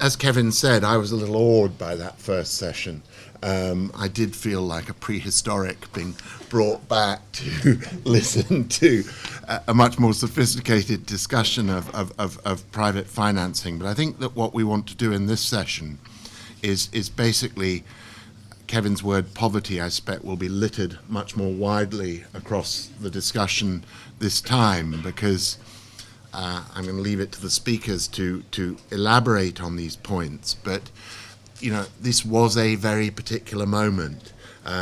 as Kevin said, I was a little awed by that first session. I did feel like a prehistoric being brought back to listen to a much more sophisticated discussion of private financing. But I think that what we want to do in this session is basically, Kevin's word poverty, I expect, will be littered much more widely across the discussion this time, because I'm going to leave it to the speakers to elaborate on these points. But, you know, this was a very particular moment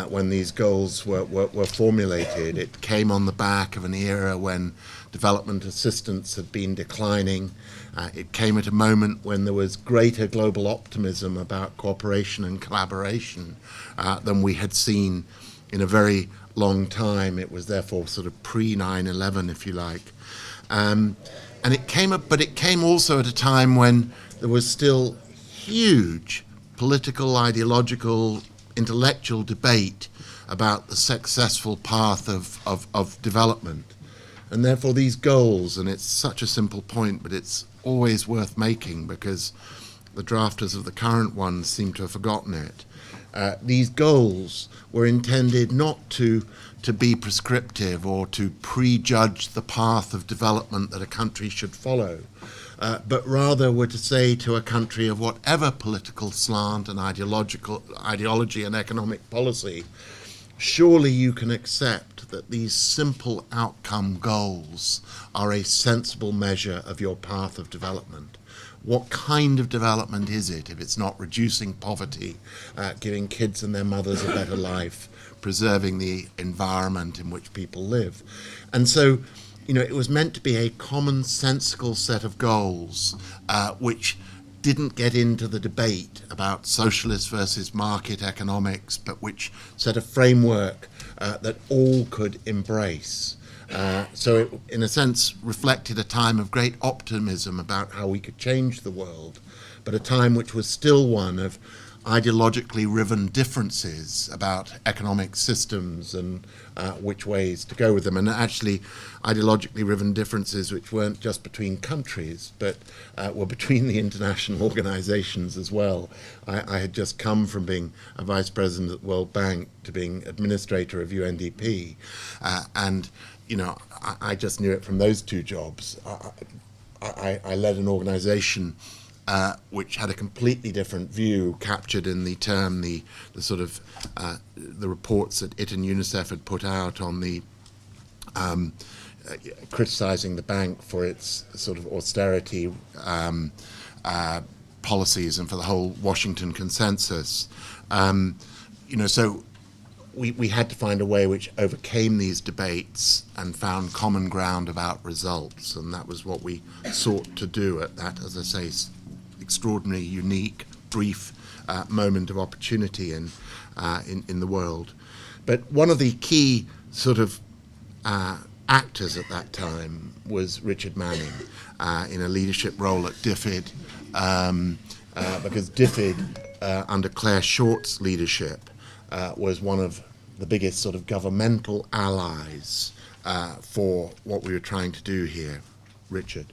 when these goals were formulated. It came on the back of an era when development assistance had been declining. It came at a moment when there was greater global optimism about cooperation and collaboration than we had seen in a very long time. It was therefore sort of pre-9/11, if you like. And it came also at a time when there was still huge political, ideological, intellectual debate about the successful path of development. And therefore these goals, and it's such a simple point, but it's always worth making because the drafters of the current ones seem to have forgotten it. These goals were intended not to be prescriptive or to prejudge the path of development that a country should follow, but rather were to say to a country of whatever political slant and ideology and economic policy, surely you can accept that these simple outcome goals are a sensible measure of your path of development. What kind of development is it if it's not reducing poverty, giving kids and their mothers a better life, preserving the environment in which people live? And so, you know, it was meant to be a commonsensical set of goals which didn't get into the debate about socialist versus market economics, but which set a framework that all could embrace. So it, in a sense, reflected a time of great optimism about how we could change the world, but a time which was still one of ideologically riven differences about economic systems and which ways to go with them, and actually ideologically riven differences which weren't just between countries, but were between the international organizations as well. I had just come from being a vice president at the World Bank to being administrator of UNDP, and you know, I just knew it from those two jobs. I led an organization which had a completely different view, captured in the term, the sort of the reports that it and UNICEF had put out on the criticizing the bank for its sort of austerity policies and for the whole Washington consensus. You know, so we had to find a way which overcame these debates and found common ground about results, and that was what we sought to do at that, as I say, extraordinary, unique, brief moment of opportunity in the world. But one of the key sort of actors at that time was Richard Manning in a leadership role at DFID, because DFID, under Claire Short's leadership, was one of the biggest sort of governmental allies for what we were trying to do here. Richard.